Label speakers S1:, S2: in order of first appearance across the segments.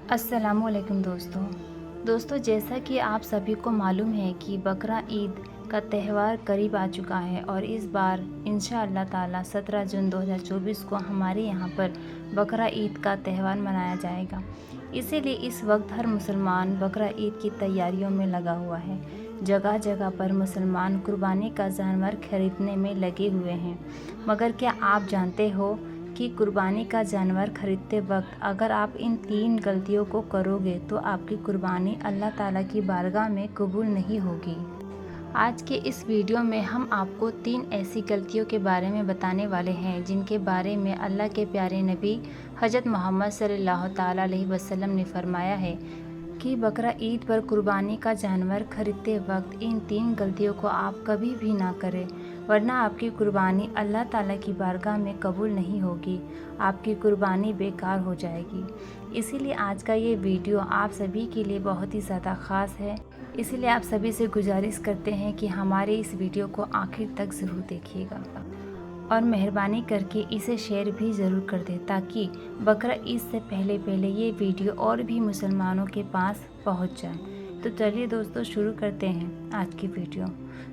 S1: अस्सलामु अलैकुम दोस्तों जैसा कि आप सभी को मालूम है कि बकरा ईद का त्यौहार करीब आ चुका है और इस बार इंशाअल्लाह ताला 17 जून 2024 को हमारे यहाँ पर बकरा ईद का त्यौहार मनाया जाएगा। इसीलिए इस वक्त हर मुसलमान बकरा ईद की तैयारियों में लगा हुआ है। जगह जगह पर मुसलमान कुर्बानी का जानवर खरीदने में लगे हुए हैं। मगर क्या आप जानते हो कि कुर्बानी का जानवर खरीदते वक्त अगर आप इन 3 गलतियों को करोगे तो आपकी कुर्बानी अल्लाह ताला की बारगाह में कबूल नहीं होगी। आज के इस वीडियो में हम आपको 3 ऐसी गलतियों के बारे में बताने वाले हैं जिनके बारे में अल्लाह के प्यारे नबी हज़रत मोहम्मद सल्लल्लाहु ताला अलैहि वसल्लम ने फरमाया है कि बकरा ईद पर कुर्बानी का जानवर खरीदते वक्त इन 3 गलतियों को आप कभी भी ना करें, वरना आपकी कुर्बानी अल्लाह ताला की बारगाह में कबूल नहीं होगी, आपकी कुर्बानी बेकार हो जाएगी। इसीलिए आज का ये वीडियो आप सभी के लिए बहुत ही ज़्यादा ख़ास है। इसीलिए आप सभी से गुजारिश करते हैं कि हमारे इस वीडियो को आखिर तक ज़रूर देखिएगा और मेहरबानी करके इसे शेयर भी ज़रूर कर दें ताकि बकरा ईद से पहले ये वीडियो और भी मुसलमानों के पास पहुंच जाए। तो चलिए दोस्तों शुरू करते हैं आज की वीडियो।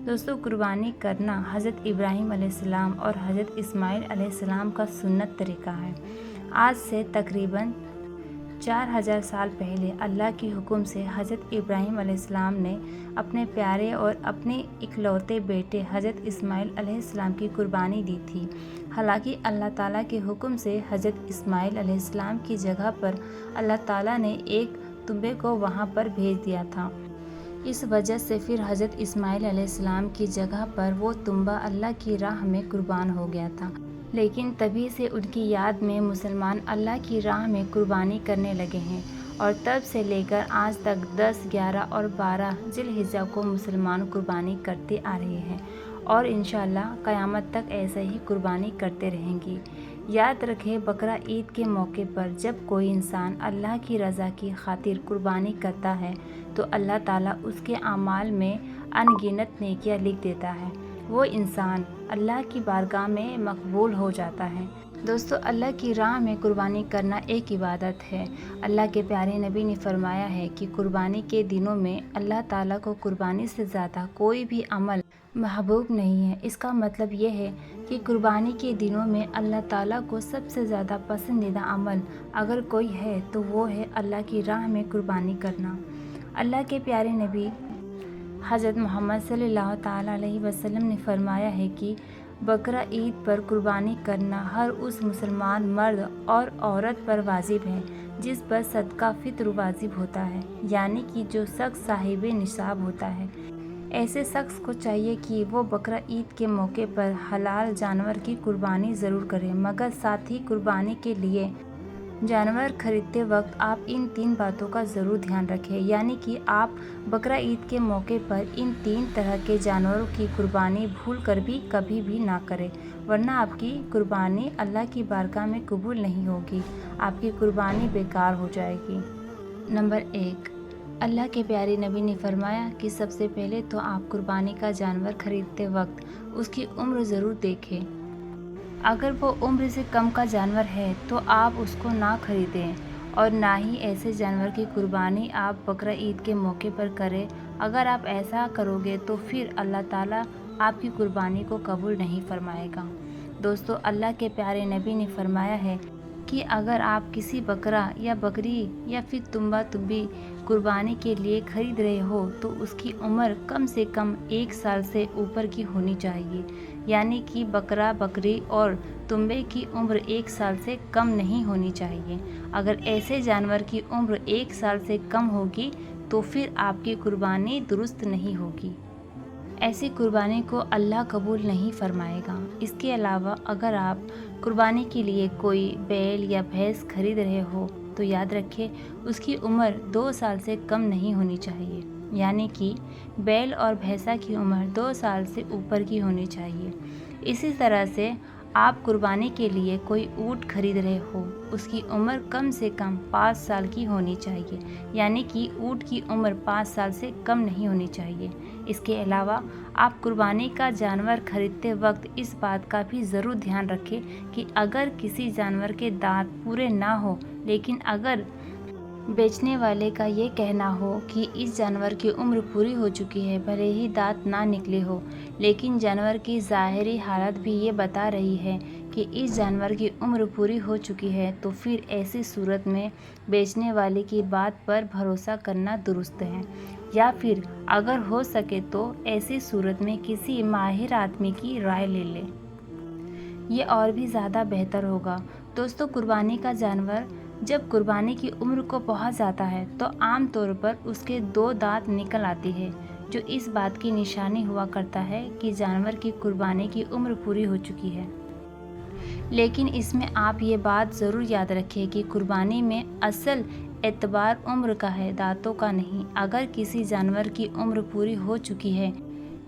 S1: दोस्तों, कुर्बानी करना हज़रत इब्राहीम अलैहिस्सलाम और हज़रत इस्माइल अलैहिस्सलाम का सुन्नत तरीका है। आज से तकरीबन 4000 साल पहले अल्लाह के हुक्म से हज़रत इब्राहीम अलैहिस्सलाम ने अपने प्यारे और अपने इकलौते बेटे हज़रत इस्माइल अलैहिस्सलाम की कुर्बानी दी थी। हालांकि अल्लाह ताला के हुक्म से हज़रत इस्माइल अलैहिस्सलाम की जगह पर अल्लाह ताला ने एक तुम्बे को वहां पर भेज दिया था। इस वजह से फिर हज़रत इस्माइल अलैहिस्सलाम की जगह पर वो तुम्बा अल्लाह की राह में कुर्बान हो गया था। लेकिन तभी से उनकी याद में मुसलमान अल्लाह की राह में कुर्बानी करने लगे हैं और तब से लेकर आज तक 10, 11 और 12 जिलहिज्जा को मुसलमान कुर्बानी करते आ रहे हैं और इंशाअल्लाह क़यामत तक ऐसे ही कुर्बानी करते रहेंगे। याद रखें, बकरा ईद के मौके पर जब कोई इंसान अल्लाह की रज़ा की खातिर कुर्बानी करता है तो अल्लाह ताला उसके आमाल में अनगिनत नेकियां लिख देता है। वो इंसान अल्लाह की बारगाह में मकबूल हो जाता है। दोस्तों, अल्लाह की राह में कुर्बानी करना एक इबादत है। अल्लाह के प्यारे नबी ने फरमाया है कि कुर्बानी के दिनों में अल्लाह ताला को कुर्बानी से ज़्यादा कोई भी अमल महबूब नहीं है। इसका मतलब ये है कि कुर्बानी के दिनों में अल्लाह ताला को सबसे ज़्यादा पसंदीदा अमल अगर कोई है तो वो है अल्लाह की राह में कुर्बानी करना। अल्लाह के प्यारे नबी हज़रत मोहम्मद सल्लल्लाहु ताला अलैहि वसल्लम ने फरमाया है कि बकरा ईद पर कुर्बानी करना हर उस मुसलमान मर्द और औरत पर वाजिब है जिस पर सदका फित्र वाजिब होता है, यानी कि जो शख्स साहिब निसाब होता है। ऐसे शख्स को चाहिए कि वो बकरा ईद के मौके पर हलाल जानवर की कुर्बानी ज़रूर करें, मगर साथ ही कुर्बानी के लिए जानवर खरीदते वक्त आप इन 3 बातों का ज़रूर ध्यान रखें, यानी कि आप बकरा ईद के मौके पर इन 3 तरह के जानवरों की कुर्बानी भूल कर भी कभी भी ना करें, वरना आपकी कुर्बानी अल्लाह की बारगाह में कबूल नहीं होगी, आपकी कुर्बानी बेकार हो जाएगी। नंबर 1, अल्लाह के प्यारे नबी ने फरमाया कि सबसे पहले तो आप कुर्बानी का जानवर खरीदते वक्त उसकी उम्र ज़रूर देखें। अगर वो उम्र से कम का जानवर है तो आप उसको ना खरीदें और ना ही ऐसे जानवर की कुर्बानी आप बकरा ईद के मौके पर करें। अगर आप ऐसा करोगे तो फिर अल्लाह ताला आपकी कुर्बानी को कबूल नहीं फरमाएगा। दोस्तों, अल्लाह के प्यारे नबी ने फरमाया है कि अगर आप किसी बकरा या बकरी या फिर तुम्बा तुम्बी कुर्बानी के लिए खरीद रहे हो तो उसकी उम्र कम से कम 1 साल से ऊपर की होनी चाहिए, यानी कि बकरा, बकरी और तुम्बे की उम्र 1 साल से कम नहीं होनी चाहिए। अगर ऐसे जानवर की उम्र 1 साल से कम होगी तो फिर आपकी कुर्बानी दुरुस्त नहीं होगी, ऐसी कुर्बानी को अल्लाह कबूल नहीं फरमाएगा। इसके अलावा अगर आप कुर्बानी के लिए कोई बैल या भैंस खरीद रहे हो तो याद रखें उसकी उम्र 2 साल से कम नहीं होनी चाहिए, यानी कि बैल और भैंसा की उम्र 2 साल से ऊपर की होनी चाहिए। इसी तरह से आप कुर्बानी के लिए कोई ऊँट खरीद रहे हो, उसकी उम्र कम से कम 5 साल की होनी चाहिए, यानी कि ऊँट की उम्र 5 साल से कम नहीं होनी चाहिए। इसके अलावा आप कुर्बानी का जानवर खरीदते वक्त इस बात का भी ज़रूर ध्यान रखें कि अगर किसी जानवर के दांत पूरे ना हो लेकिन अगर बेचने वाले का ये कहना हो कि इस जानवर की उम्र पूरी हो चुकी है, भले ही दांत ना निकले हो, लेकिन जानवर की ज़ाहिरी हालत भी ये बता रही है कि इस जानवर की उम्र पूरी हो चुकी है, तो फिर ऐसी सूरत में बेचने वाले की बात पर भरोसा करना दुरुस्त है, या फिर अगर हो सके तो ऐसी सूरत में किसी माहिर आदमी की राय ले लें। ये और भी ज़्यादा बेहतर होगा। दोस्तों, कुर्बानी का जानवर जब कुर्बानी की उम्र को पहुंच जाता है तो आम तौर पर उसके 2 दांत निकल आती है, जो इस बात की निशानी हुआ करता है कि जानवर की कुर्बानी की उम्र पूरी हो चुकी है। लेकिन इसमें आप ये बात ज़रूर याद रखें कि कुर्बानी में असल एतबार उम्र का है, दांतों का नहीं। अगर किसी जानवर की उम्र पूरी हो चुकी है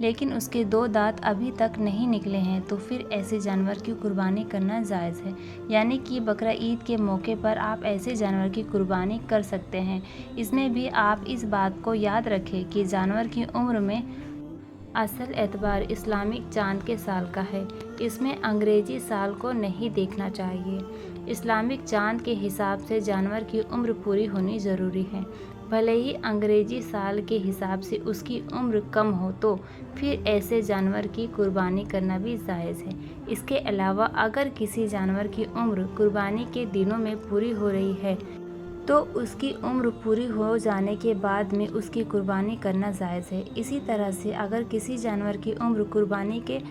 S1: लेकिन उसके 2 दांत अभी तक नहीं निकले हैं, तो फिर ऐसे जानवर की कुर्बानी करना जायज़ है। यानी कि बकरा ईद के मौके पर आप ऐसे जानवर की कुर्बानी कर सकते हैं। इसमें भी आप इस बात को याद रखें कि जानवर की उम्र में असल एतबार इस्लामिक चांद के साल का है। इसमें अंग्रेजी साल को नहीं देखना चाहिए। इस्लामिक चांद के हिसाब से जानवर की उम्र पूरी होनी ज़रूरी है। भले ही अंग्रेजी साल के हिसाब से उसकी उम्र कम हो, तो फिर ऐसे जानवर की कुर्बानी करना भी जायज़ है। इसके अलावा अगर किसी जानवर की उम्र कुर्बानी के दिनों में पूरी हो रही है, तो उसकी उम्र पूरी हो जाने के बाद में उसकी कुर्बानी करना जायज़ है। इसी तरह से अगर किसी जानवर की उम्र कुर्बानी के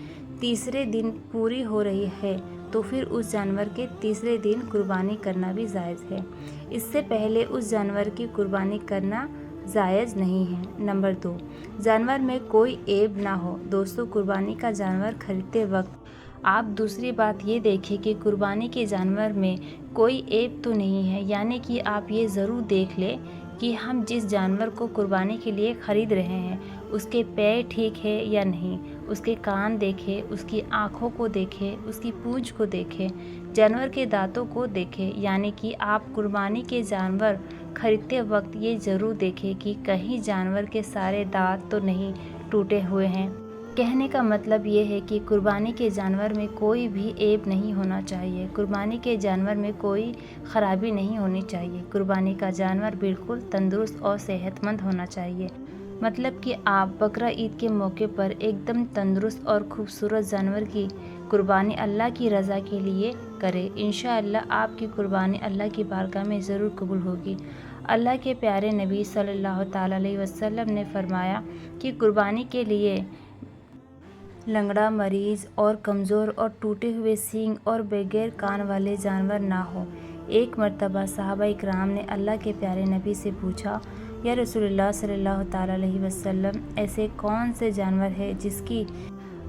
S1: तीसरे दिन पूरी हो रही है, तो फिर उस जानवर के तीसरे दिन कुर्बानी करना भी जायज़ है। इससे पहले उस जानवर की कुर्बानी करना जायज़ नहीं है। नंबर 2, जानवर में कोई ऐब ना हो। दोस्तों, कुर्बानी का जानवर खरीदते वक्त आप दूसरी बात ये देखें कि कुर्बानी के जानवर में कोई ऐब तो नहीं है। यानी कि आप ये ज़रूर देख लें कि हम जिस जानवर को कुर्बानी के लिए ख़रीद रहे हैं उसके पैर ठीक है या नहीं, उसके कान देखें, उसकी आँखों को देखें, उसकी पूंछ को देखें, जानवर के दांतों को देखें। यानी कि आप कुर्बानी के जानवर खरीदते वक्त ये ज़रूर देखें कि कहीं जानवर के सारे दांत तो नहीं टूटे हुए हैं। कहने का मतलब ये है कि कुर्बानी के जानवर में कोई भी ऐब नहीं होना चाहिए। कुर्बानी के जानवर में कोई ख़राबी नहीं होनी चाहिए। कुर्बानी का जानवर बिल्कुल तंदुरुस्त और सेहतमंद होना चाहिए। मतलब कि आप बकरा ईद के मौके पर एकदम तंदुरुस्त और खूबसूरत जानवर की कुर्बानी अल्लाह की रज़ा के लिए करें। इंशाअल्लाह आपकी कुर्बानी अल्लाह की बारगाह में ज़रूर कबूल होगी। अल्लाह के प्यारे नबी सल्लल्लाहु ताला अलैहि वसल्लम ने फरमाया कि कुर्बानी के लिए लंगड़ा, मरीज़ और कमज़ोर और टूटे हुए सींग और बगैर कान वाले जानवर ना हो। एक मर्तबा सहाबा इकराम ने अल्लाह के प्यारे नबी से पूछा, या रसूलुल्लाह सल्लल्लाहु ताला अलैहि वसल्लम, ऐसे कौन से जानवर है जिसकी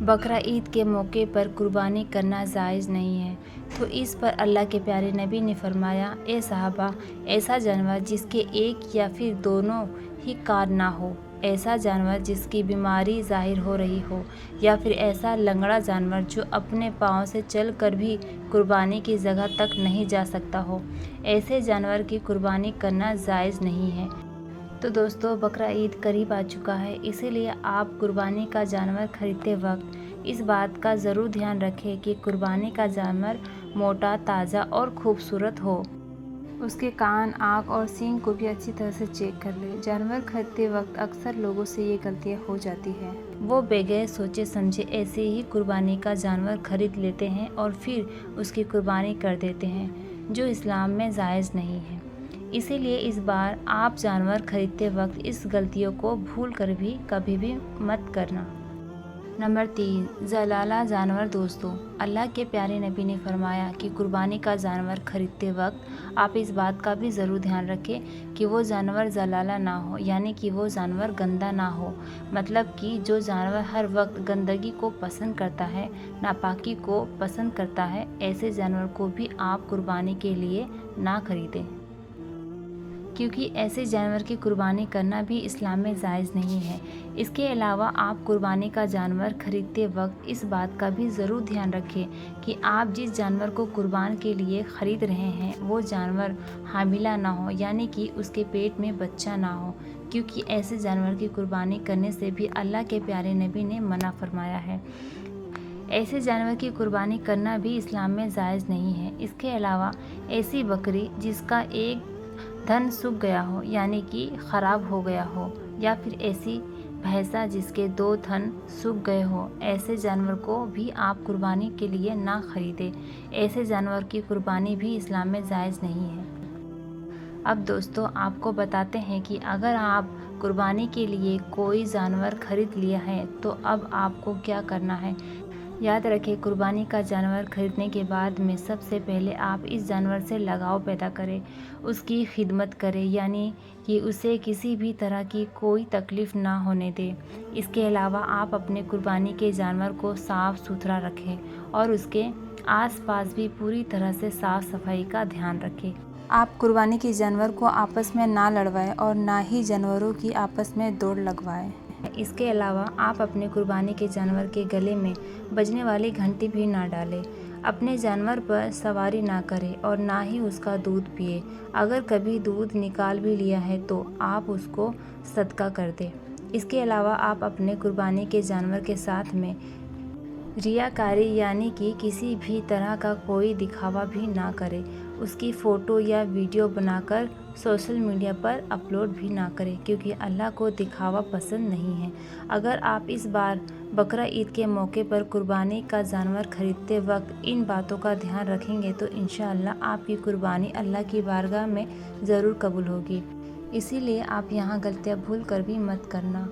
S1: बकरा ईद के मौके पर कुर्बानी करना जायज़ नहीं है? तो इस पर अल्लाह के प्यारे नबी ने फरमाया, ए सहाबा, ऐसा जानवर जिसके एक या फिर दोनों ही कान ना हो, ऐसा जानवर जिसकी बीमारी ज़ाहिर हो रही हो, या फिर ऐसा लंगड़ा जानवर जो अपने पाँव से चलकर भी कुर्बानी की जगह तक नहीं जा सकता हो, ऐसे जानवर की कुर्बानी करना जायज़ नहीं है। तो दोस्तों, बकरा ईद करीब आ चुका है, इसीलिए आप कुर्बानी का जानवर खरीदते वक्त इस बात का ज़रूर ध्यान रखें कि कुर्बानी का जानवर मोटा, ताज़ा और खूबसूरत हो। उसके कान, आँख और सींग को भी अच्छी तरह से चेक कर ले। जानवर खरीदते वक्त अक्सर लोगों से ये गलतियाँ हो जाती है, वो बगैर सोचे समझे ऐसे ही कुर्बानी का जानवर खरीद लेते हैं और फिर उसकी कुर्बानी कर देते हैं, जो इस्लाम में जायज़ नहीं है। इसीलिए इस बार आप जानवर खरीदते वक्त इस गलतियों को भूल कर भी कभी भी मत करना। नंबर 3, जलाला जानवर। दोस्तों, अल्लाह के प्यारे नबी ने फरमाया कि कुर्बानी का जानवर खरीदते वक्त आप इस बात का भी ज़रूर ध्यान रखें कि वो जानवर जलाला ना हो, यानी कि वो जानवर गंदा ना हो। मतलब कि जो जानवर हर वक्त गंदगी को पसंद करता है, नापाकी को पसंद करता है, ऐसे जानवर को भी आप कुर्बानी के लिए ना खरीदें, क्योंकि ऐसे जानवर की कुर्बानी करना भी इस्लाम में जायज़ नहीं है। इसके अलावा आप कुर्बानी का जानवर खरीदते वक्त इस बात का भी ज़रूर ध्यान रखें कि आप जिस जानवर को कुर्बान के लिए ख़रीद रहे हैं वो जानवर हामिला ना हो, यानी कि उसके पेट में बच्चा ना हो, क्योंकि ऐसे जानवर की कुर्बानी करने से भी अल्लाह के प्यारे नबी ने मना फरमाया है। ऐसे जानवर की कुर्बानी करना भी इस्लाम में जायज़ नहीं है। इसके अलावा ऐसी बकरी जिसका एक धन सूख गया हो यानी कि ख़राब हो गया हो, या फिर ऐसी भैंसा जिसके 2 थन सूख गए हो, ऐसे जानवर को भी आप कुर्बानी के लिए ना खरीदें। ऐसे जानवर की कुर्बानी भी इस्लाम में जायज़ नहीं है। अब दोस्तों आपको बताते हैं कि अगर आप कुर्बानी के लिए कोई जानवर खरीद लिया है तो अब आपको क्या करना है। याद रखें, कुर्बानी का जानवर खरीदने के बाद में सबसे पहले आप इस जानवर से लगाव पैदा करें, उसकी खिदमत करें, यानी कि उसे किसी भी तरह की कोई तकलीफ़ ना होने दें। इसके अलावा आप अपने कुर्बानी के जानवर को साफ़ सुथरा रखें और उसके आसपास भी पूरी तरह से साफ़ सफाई का ध्यान रखें। आप कुर्बानी के जानवर को आपस में ना लड़वाएं और ना ही जानवरों की आपस में दौड़ लगवाएं। इसके अलावा आप अपने कुर्बानी के जानवर के गले में बजने वाली घंटी भी ना डालें। अपने जानवर पर सवारी ना करें और ना ही उसका दूध पिए। अगर कभी दूध निकाल भी लिया है तो आप उसको सदका कर दें। इसके अलावा आप अपने कुर्बानी के जानवर के साथ में रियाकारी यानी कि किसी भी तरह का कोई दिखावा भी ना करें। उसकी फ़ोटो या वीडियो बनाकर सोशल मीडिया पर अपलोड भी ना करें, क्योंकि अल्लाह को दिखावा पसंद नहीं है। अगर आप इस बार बकरा ईद के मौके पर कुर्बानी का जानवर खरीदते वक्त इन बातों का ध्यान रखेंगे तो इंशाअल्लाह आपकी कुर्बानी अल्लाह की बारगाह में ज़रूर कबूल होगी। इसीलिए आप यहाँ गलतियाँ भूल कर भी मत करना।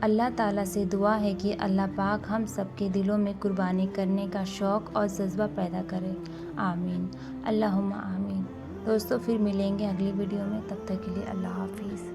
S1: अल्लाह ताला से दुआ है कि अल्लाह पाक हम सब के दिलों में कुर्बानी करने का शौक़ और जज्बा पैदा करे। आमीन, अल्लाहुम्मा आमीन। दोस्तों फिर मिलेंगे अगली वीडियो में, तब तक के लिए अल्लाह हाफिज़।